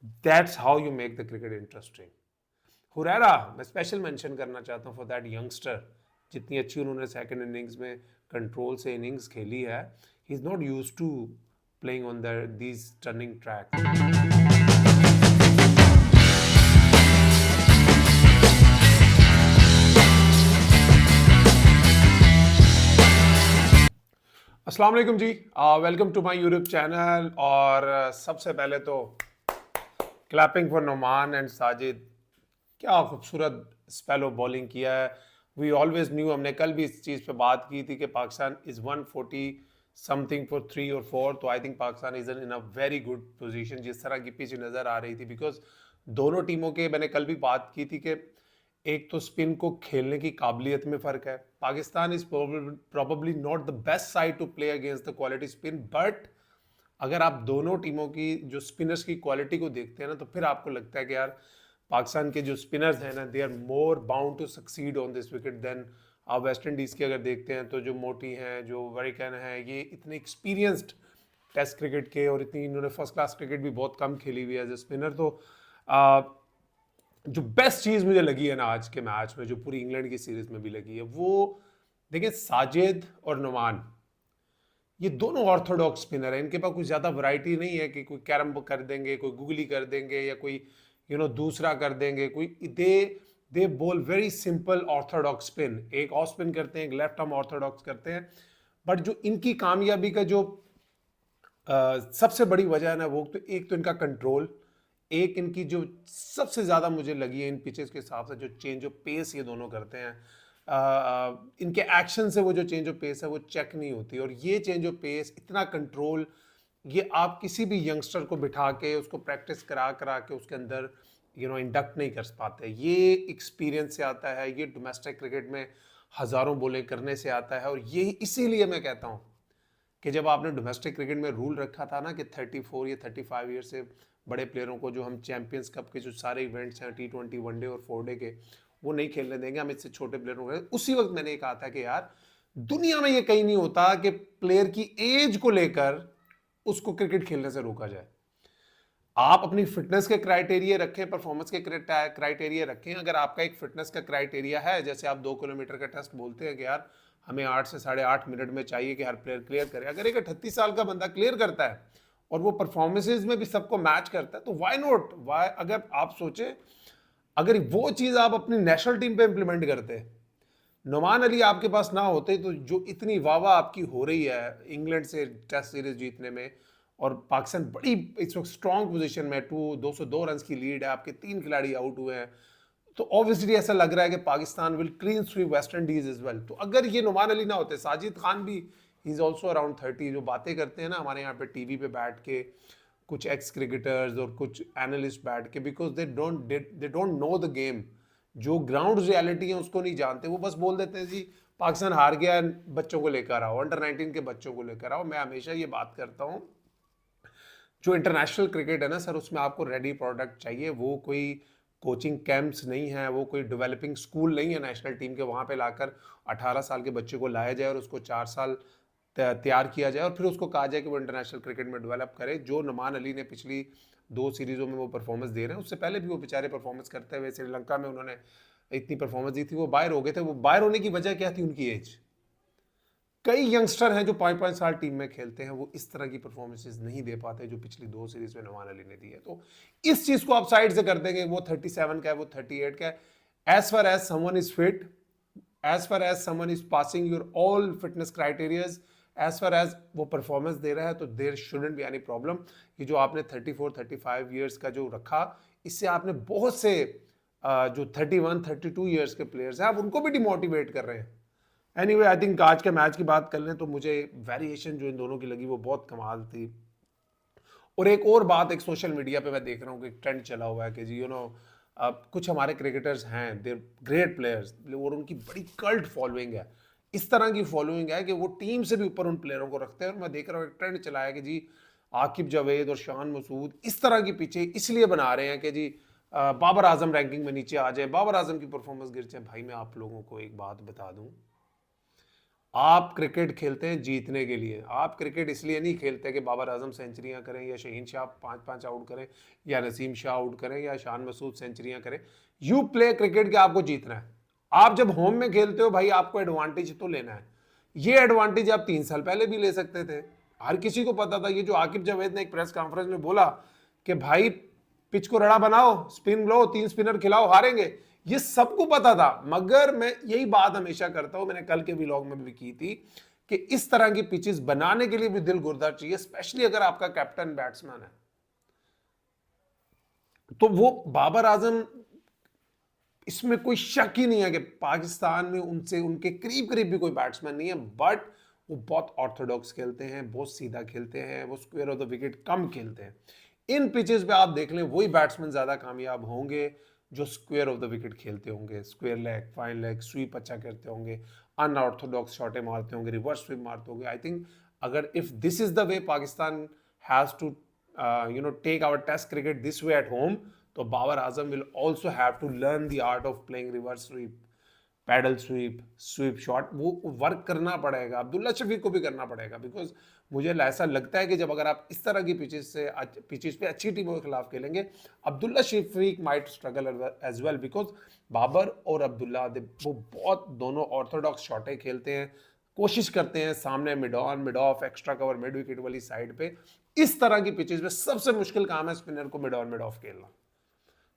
That's how you make the cricket interesting. Hurairah मैं special mention करना चाहता हूँ फॉर दैट यंगस्टर, जितनी अच्छी उन्होंने सेकंड इनिंग्स में कंट्रोल से इनिंग्स खेली है। He is not used to playing on these turning tracks. अस्सलाम वालेकुम जी, welcome to my YouTube channel. और सबसे पहले तो clapping for Noman and Sajid. क्या खूबसूरत स्पेलो बॉलिंग किया है। वी ऑलवेज न्यू, हमने कल भी इस चीज़ पे बात की थी कि पाकिस्तान इज़ 140 समथिंग फॉर 3 और 4। तो I think Pakistan is in a very good position जिस तरह की पिच नज़र आ रही थी, बिकॉज दोनों टीमों के, मैंने कल भी बात की थी कि एक तो स्पिन को खेलने की काबिलियत में फ़र्क है। Pakistan is probably not the best side to play against the quality spin, but अगर आप दोनों टीमों की जो स्पिनर्स की क्वालिटी को देखते हैं ना, तो फिर आपको लगता है कि यार पाकिस्तान के जो स्पिनर्स हैं ना, they are more bound to succeed on this wicket then आप वेस्ट इंडीज़ की अगर देखते हैं तो जो मोटी हैं, जो वरिकन हैं, ये इतने एक्सपीरियंस्ड टेस्ट क्रिकेट के और इतनी इन्होंने फर्स्ट क्लास क्रिकेट भी बहुत कम खेली हुई है एज ए स्पिनर। तो आ, जो बेस्ट चीज़ मुझे लगी है ना आज के मैच में, जो पूरी इंग्लैंड की सीरीज में भी लगी है, वो देखिए साजिद और नुमान, ये दोनों ऑर्थोडॉक्स स्पिनर है। इनके पास कुछ ज़्यादा वैरायटी नहीं है कि कोई कैरम कर देंगे, कोई गुगली कर देंगे, या कोई दूसरा कर देंगे। कोई दे बोल वेरी सिंपल ऑर्थोडॉक्स स्पिन। एक ऑफ स्पिन करते हैं, एक लेफ्ट आर्म ऑर्थोडॉक्स करते हैं। बट जो इनकी कामयाबी का जो सबसे बड़ी वजह है ना, वो तो एक तो इनका कंट्रोल, एक इनकी जो सबसे ज़्यादा मुझे लगी है इन पिचेस के हिसाब से जो चेंज ऑफ पेस ये दोनों करते हैं। इनके एक्शन से वो जो चेंज ऑफ पेस है वो चेक नहीं होती, और ये चेंज ऑफ पेस, इतना कंट्रोल, ये आप किसी भी यंगस्टर को बिठा के उसको प्रैक्टिस करा करा के उसके अंदर इंडक्ट नहीं कर पाते। ये एक्सपीरियंस से आता है, ये डोमेस्टिक क्रिकेट में हज़ारों बॉलें करने से आता है। और यही इसीलिए मैं कहता हूँ कि जब आपने डोमेस्टिक क्रिकेट में रूल रखा था ना कि 34 या 35 ईयर से बड़े प्लेयरों को, जो हम चैंपियंस कप के जो सारे इवेंट्स हैं T20 वनडे और 4 डे के, वो नहीं खेलने देंगे, हम इससे छोटे प्लेयरों को, उसी वक्त मैंने ये कहा था कि यार दुनिया में ये कहीं नहीं होता कि प्लेयर की एज को लेकर उसको क्रिकेट खेलने से रोका जाए। आप अपनी फिटनेस के क्राइटेरिया रखें, परफॉर्मेंस के क्राइटेरिया रखें। अगर आपका एक फिटनेस का क्राइटेरिया है, जैसे आप 2 किलोमीटर का टेस्ट बोलते हैं कि यार हमें 8 से 8.5 मिनट में चाहिए कि हर प्लेयर क्लियर करे, अगर एक 38 साल का बंदा क्लियर करता है और वो परफॉर्मेंसेज में भी सबको मैच करता है, तो वाई नॉट, वाई, अगर आप सोचे, अगर वो चीज़ आप अपनी नेशनल टीम पे इंप्लीमेंट करते, नुमान अली आपके पास ना होते, तो जो इतनी वाह आपकी हो रही है इंग्लैंड से टेस्ट सीरीज जीतने में, और पाकिस्तान बड़ी इस वक्त स्ट्रॉन्ग पोजीशन में 202 रन की लीड है, आपके 3 खिलाड़ी आउट हुए हैं, तो ऑब्वियसली ऐसा लग रहा है कि Pakistan will clean sweep West Indies is well. तो अगर ये नुमान अली ना होते, साजिद खान भी, ही इज ऑल्सो अराउंड 30, जो बातें करते हैं ना हमारे यहाँ पे टीवी पे बैठ के कुछ एक्स क्रिकेटर्स और कुछ एनालिस्ट बैठ के, because they don't know the game, जो ग्राउंड रियलिटी है उसको नहीं जानते। वो बस बोल देते हैं जी पाकिस्तान हार गया, बच्चों को लेकर आओ, अंडर 19 के बच्चों को लेकर आओ। मैं हमेशा ये बात करता हूँ, जो इंटरनेशनल क्रिकेट है ना सर, उसमें आपको रेडी प्रोडक्ट चाहिए। वो कोई कोचिंग कैंप्स नहीं है, वो कोई डेवलपिंग स्कूल नहीं है नेशनल टीम के, वहाँ पे लाकर 18 साल के बच्चे को लाया जाए और उसको 4 साल तैयार किया जाए और फिर उसको कहा जाए कि वो इंटरनेशनल क्रिकेट में डेवलप करे। जो नुमान अली ने पिछली 2 सीरीज़ों में वो परफॉर्मेंस दे रहे हैं, उससे पहले भी वो बेचारे परफॉर्मेंस करते हुए श्रीलंका में उन्होंने इतनी परफॉर्मेंस दी थी, वो बाहर हो गए थे। वो बाहर होने की वजह क्या थी? उनकी एज। कई यंगस्टर हैं जो 5-5 साल टीम में खेलते हैं, वो इस तरह की परफॉर्मेंसेज नहीं दे पाते जो पिछली 2 सीरीज में नवान अली ने दी है। तो इस चीज को आप साइड से कर देंगे, वो 37 का है, वो 38 का है। As far as someone is fit, as far as someone is passing your all fitness criterias, as far as वो परफॉर्मेंस दे रहा है, तो there shouldn't be any problem. कि जो आपने 34-35 ईयर्स का जो रखा, इससे आपने बहुत से जो 31-32 ईयर्स के प्लेयर्स हैं, आप उनको भी डिमोटिवेट कर रहे हैं। एनीवे, आई थिंक आज के मैच की बात कर लें तो मुझे वेरिएशन जो इन दोनों की लगी वो बहुत कमाल थी। और एक और बात, एक सोशल मीडिया पे मैं देख रहा हूँ कि ट्रेंड चला हुआ है कि जी कुछ हमारे क्रिकेटर्स हैं, देर ग्रेट प्लेयर्स, और उनकी बड़ी कल्ट फॉलोइंग है। इस तरह की फॉलोइंग है कि वो टीम से भी ऊपर उन प्लेयरों को रखते हैं। और मैं देख रहा हूँ एक ट्रेंड चला है कि जी आकिब जावेद और शान मसूद इस तरह की पीछे इसलिए बना रहे हैं कि जी बाबर आजम रैंकिंग में नीचे आ जाए, बाबर आजम की परफॉर्मेंस गिर जाए। भाई मैं आप लोगों को एक बात बता दूं, आप क्रिकेट खेलते हैं जीतने के लिए, आप क्रिकेट इसलिए नहीं खेलते कि बाबर आजम सेंचुरियां करें या शहीन शाह 5-5 आउट करें या नसीम शाह आउट करें या शान मसूद सेंचुरियां करें। यू प्ले क्रिकेट के आपको जीतना है। आप जब होम में खेलते हो भाई आपको एडवांटेज तो लेना है। ये एडवांटेज आप 3 साल पहले भी ले सकते थे। हर किसी को पता था। ये जो आकिब जावेद ने एक प्रेस कॉन्फ्रेंस में बोला कि भाई पिच को रड़ा बनाओ, स्पिन लो, 3 स्पिनर खिलाओ, हारेंगे, ये सबको पता था। मगर मैं यही बात हमेशा करता हूं, मैंने कल के व्लॉग में भी की थी कि इस तरह की पिचेस बनाने के लिए भी दिल गुर्दा चाहिए, स्पेशली अगर आपका कैप्टन बैट्समैन है। तो वो बाबर आजम, इसमें कोई शक ही नहीं है कि पाकिस्तान में उनसे उनके करीब करीब भी कोई बैट्समैन नहीं है। बट वो बहुत ऑर्थोडॉक्स खेलते हैं, बहुत सीधा खेलते हैं, वो स्क्वायर ऑफ द विकेट कम खेलते हैं। इन पिचेस पे आप देख लें वही बैट्समैन ज्यादा कामयाब होंगे जो स्क्वायर ऑफ द विकेट खेलते होंगे, square leg, fine leg, sweep अच्छा करते होंगे, अनऑर्थोडॉक्स शॉटें मारते होंगे, रिवर्स स्वीप मारते होंगे। आई थिंक अगर if this is the way Pakistan has to take our test cricket this way at home, तो Babar Azam will also have to learn the art of playing reverse sweep, paddle sweep, sweep shot, वो work करना पड़ेगा। अब्दुल्ला शफीक को भी करना पड़ेगा। Because मुझे ऐसा लगता है कि जब अगर आप इस तरह की पिचेस पे अच्छी टीमों के खिलाफ खेलेंगे, Abdullah Shafique might struggle as well. Because Babar और अब्दुल्ला वो बहुत दोनों ऑर्थोडॉक्स शॉटें खेलते हैं, कोशिश करते हैं सामने mid on, mid of, extra cover, mid wicket वाली साइड पे। इस तरह की पिचेस में सबसे मुश्किल काम है स्पिनर को मिड ऑन, मिड ऑफ खेलना।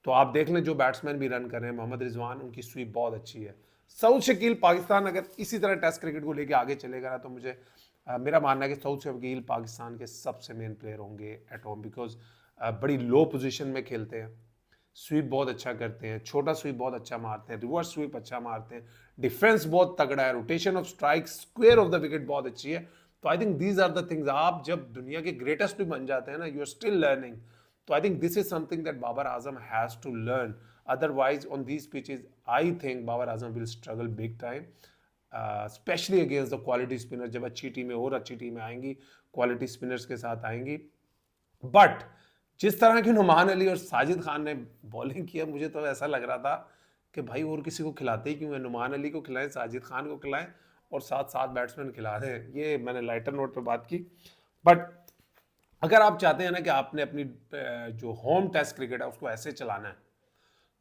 तो आप देख लें जो बैट्समैन भी रन कर रहे हैं, मोहम्मद रिजवान, उनकी स्वीप बहुत अच्छी है। सऊद शकील, पाकिस्तान अगर इसी तरह टेस्ट क्रिकेट को लेकर आगे चलेगा ना, तो मुझे मेरा मानना है कि सऊद शकील पाकिस्तान के सबसे मेन प्लेयर होंगे एट होम। बिकॉज बड़ी लो पोजीशन में खेलते हैं, स्वीप बहुत अच्छा करते हैं, छोटा स्वीप बहुत अच्छा मारते हैं, रिवर्स स्वीप अच्छा मारते हैं, डिफेंस बहुत तगड़ा है, rotation of strike, square of the wicket बहुत अच्छी है। तो I think these are the things. आप जब दुनिया के ग्रेटेस्ट भी बन जाते हैं ना, यू आर स्टिल लर्निंग। तो I think this is something that Babar Azam has to learn. Otherwise on these pitches I think Babar Azam will struggle big time, especially against the quality spinner. जब अच्छी टीमें और अच्छी टीमें आएंगी, क्वालिटी स्पिनर्स के साथ आएंगी। बट जिस तरह की नुमान अली और साजिद खान ने बॉलिंग किया, मुझे तो ऐसा लग रहा था कि भाई और किसी को खिलाते ही क्यों है, नुमान अली को खिलाएं, साजिद खान को खिलाएं और साथ साथ बैट्समैन खिला दें। ये मैंने लाइटर नोट पे बात की। बट अगर आप चाहते हैं ना कि आपने अपनी जो होम टेस्ट क्रिकेट है उसको ऐसे चलाना है,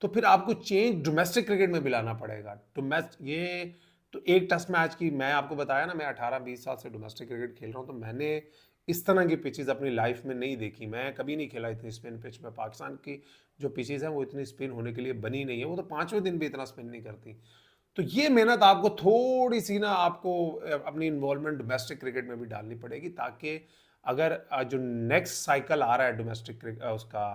तो फिर आपको चेंज डोमेस्टिक क्रिकेट में भी लाना पड़ेगा। ये तो एक टेस्ट मैच की, मैं आपको बताया ना, मैं 18-20 साल से डोमेस्टिक क्रिकेट खेल रहा हूँ, तो मैंने इस तरह की पिचेस अपनी लाइफ में नहीं देखी। मैं कभी नहीं खेला इतनी स्पिन पिच में। पाकिस्तान की जो पिचेस हैं वो इतनी स्पिन होने के लिए बनी नहीं है, वो तो 5वें दिन भी इतना स्पिन नहीं करती। तो ये मेहनत आपको थोड़ी सी ना, आपको अपनी इन्वॉल्वमेंट डोमेस्टिक क्रिकेट में भी डालनी पड़ेगी, ताकि अगर जो नेक्स्ट साइकिल आ रहा है डोमेस्टिक उसका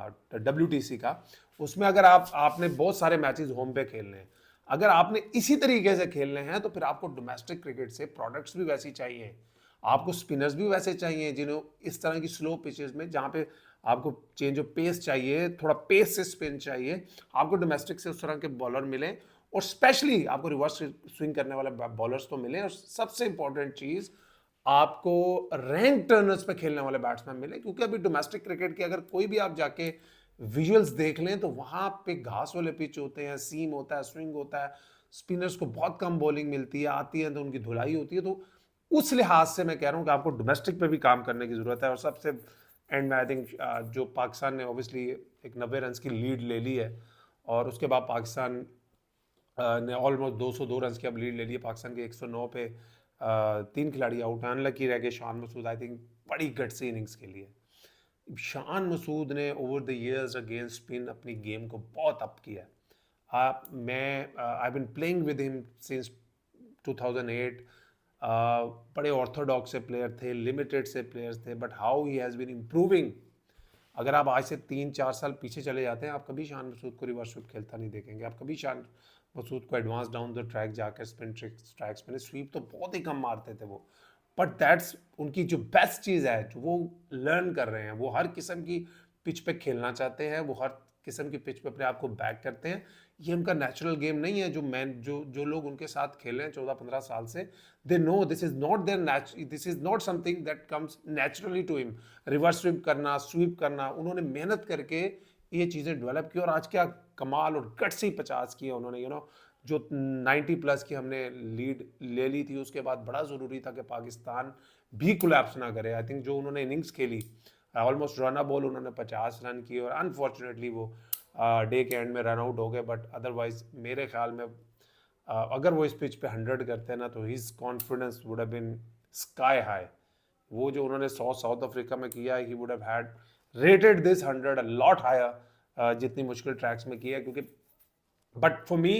WTC का, उसमें अगर आपने बहुत सारे मैचेस होम पे खेलने हैं, अगर आपने इसी तरीके से खेलने हैं, तो फिर आपको डोमेस्टिक क्रिकेट से प्रोडक्ट्स भी वैसी चाहिए, आपको स्पिनर्स भी वैसे चाहिए जिन्हें इस तरह की स्लो पिचेस में, जहाँ पे आपको चेंज ऑफ पेस चाहिए, थोड़ा पेस से स्पिन चाहिए, आपको डोमेस्टिक से उस तरह के बॉलर मिले, और स्पेशली आपको रिवर्स स्विंग करने वाले बॉलर्स तो मिले, और सबसे इंपॉर्टेंट चीज आपको रैंक टर्नर्स पे खेलने वाले बैट्समैन मिले। क्योंकि अभी डोमेस्टिक क्रिकेट के अगर कोई भी आप जाके विजुअल्स देख लें, तो वहां पे घास वाले पिच होते हैं, सीम होता है, स्विंग होता है, स्पिनर्स को बहुत कम बॉलिंग मिलती है, आती है तो उनकी धुलाई होती है। तो उस लिहाज से मैं कह रहा हूं कि आपको डोमेस्टिक पे भी काम करने की जरूरत है। और सबसे एंड में आई थिंक जो पाकिस्तान ने ऑब्वियसली एक 90 रन की लीड ले ली है, और उसके बाद पाकिस्तान ने ऑलमोस्ट 202 रन की अब लीड ले ली है। पाकिस्तान के 109 पे 3 खिलाड़ी आउट हैं, अनलकी रह गए शान मसूद। आई थिंक बड़ी गट्सी इनिंग्स के लिए शान मसूद ने over the years against spin अपनी गेम को बहुत अप किया है। I been playing with him since 2008। बड़े ऑर्थोडॉक्स से प्लेयर थे, लिमिटेड से प्लेयर्स थे, but how he has been improving. अगर आप आज से 3-4 साल पीछे चले जाते हैं, आप कभी शान मसूद को रिवर्स स्वीप खेलता नहीं देखेंगे। आप कभी शान मसूद को एडवांस डाउन द ट्रैक जाकर स्पिन स्ट्राइक्स में, स्वीप तो बहुत ही कम मारते थे वो। बट दैट्स उनकी जो बेस्ट चीज़ है, जो वो लर्न कर रहे हैं, वो हर किस्म की पिच पे खेलना चाहते हैं, वो हर किस्म की पिच पे अपने आप को बैक करते हैं। ये उनका नेचुरल गेम नहीं है। जो लोग उनके साथ खेल रहे हैं 14-15 साल से, they know this is not this is not something that comes naturally to him. Reverse sweep करना, स्वीप करना, उन्होंने मेहनत करके ये चीज़ें डेवलप की, और आज क्या कमाल और गट्सी 50 किए उन्होंने, जो 90 प्लस की हमने लीड ले ली थी, उसके बाद बड़ा ज़रूरी था कि पाकिस्तान भी कोलैप्स ना करे। आई थिंक जो उन्होंने इनिंग्स खेली, ऑलमोस्ट रन बॉल उन्होंने 50 रन किए और अनफॉर्चुनेटली वो डे के एंड में रन आउट हो गए। बट अदरवाइज मेरे ख्याल में अगर वो इस पिच पे 100 करते ना तो his confidence would have been sky high. वो जो उन्होंने साउथ अफ्रीका में किया, he would have had rated this 100 a lot higher जितनी मुश्किल ट्रैक्स में किया, क्योंकि but for me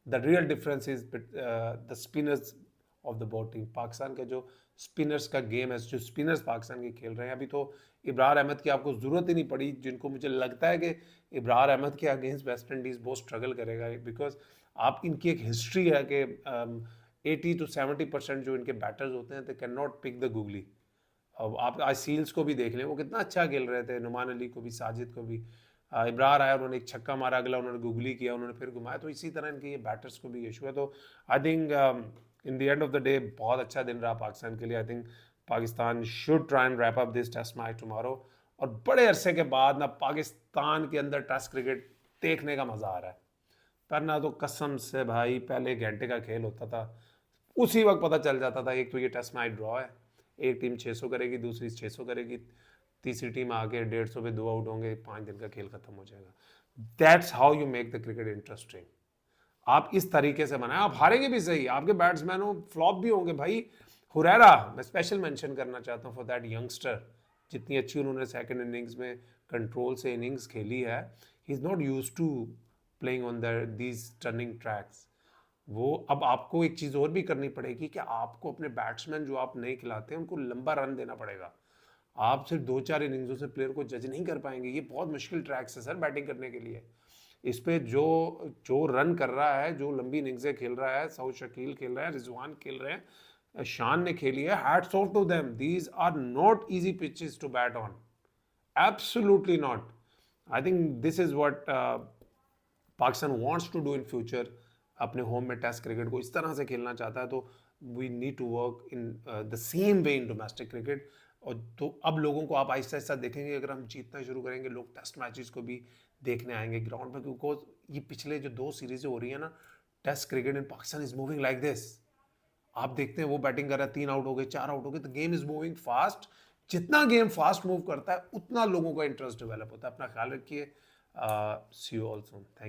the real difference is the spinners of the bowling. Pakistan के जो स्पिनर्स का गेम है, जो स्पिनर्स पाकिस्तान के खेल रहे हैं, अभी तो इब्रार अहमद की आपको ज़रूरत ही नहीं पड़ी, जिनको मुझे लगता है कि इब्रार अहमद के अगेंस्ट वेस्ट इंडीज़ बहुत स्ट्रगल करेगा, बिकॉज आप इनकी एक हिस्ट्री है कि 80 to 70% जो इनके बैटर्स होते हैं, they can not pick the googly. अब आप आज सील्स को भी देख लें, वो कितना अच्छा खेल रहे थे, नुमान अली को भी, साजिद को भी। इब्रार आया, उन्होंने एक छक्का मारा, अगला उन्होंने गुगली किया, उन्होंने फिर घुमाया। तो इसी तरह इनके ये बैटर्स को भी इशू है। तो I think in the end of the day बहुत अच्छा दिन रहा पाकिस्तान के लिए। I think Pakistan should try and wrap up this test match tomorrow. और बड़े अरसे के बाद ना पाकिस्तान के अंदर टेस्ट क्रिकेट देखने का मज़ा आ रहा है। पर ना तो कसम से भाई, पहले घंटे का खेल होता था, उसी वक्त पता चल जाता था एक तो ये टेस्ट मैच ड्रॉ है, एक टीम 600 करेगी, दूसरी 600 करेगी, तीसरी टीम आके 150 पे 2 आउट होंगे, 5 दिन का खेल खत्म हो जाएगा। That's how you make the cricket interesting. आप इस तरीके से बनाए, आप हारेंगे भी सही, आपके बैट्समैन हो फ्लॉप भी होंगे भाई। हुरैरा मैं स्पेशल मेंशन करना चाहता हूँ फॉर दैट यंगस्टर, जितनी अच्छी उन्होंने सेकंड इनिंग्स में कंट्रोल से इनिंग्स खेली है। He is not used to playing on these turning tracks. वो अब आपको एक चीज़ और भी करनी पड़ेगी कि आपको अपने बैट्समैन जो आप नहीं खिलाते हैं, उनको लंबा रन देना पड़ेगा। आप सिर्फ 2-4 इनिंग्सों से प्लेयर को जज नहीं कर पाएंगे। ये बहुत मुश्किल ट्रैक्स है सर बैटिंग करने के लिए। इस पे जो जो रन कर रहा है, जो लंबी इनिंग्सें खेल रहा है, सऊद शकील खेल रहा है, रिजवान खेल रहे हैं, शान ने खेली है, hats off to them. These are not easy pitches to bat on, absolutely not. I think this is what Pakistan wants to do in future. अपने होम में टेस्ट क्रिकेट को इस तरह से खेलना चाहता है, तो we need to work in the same way in domestic cricket. और तो अब लोगों को आप आहिस्ता आहिस्ता देखेंगे, अगर हम जीतना शुरू करेंगे, लोग टेस्ट मैचेस को भी देखने आएंगे ग्राउंड पर, क्योंकि ये पिछले जो 2 सीरीजें हो रही है ना, test cricket in Pakistan is moving like this. आप देखते हैं वो बैटिंग कर रहा है, 3 आउट हो गए, 4 आउट हो गए, तो गेम इज मूविंग फास्ट। जितना गेम फास्ट मूव करता है, उतना लोगों का इंटरेस्ट डेवलप होता है। अपना ख्याल रखिए। सी यू ऑल सून। थैंक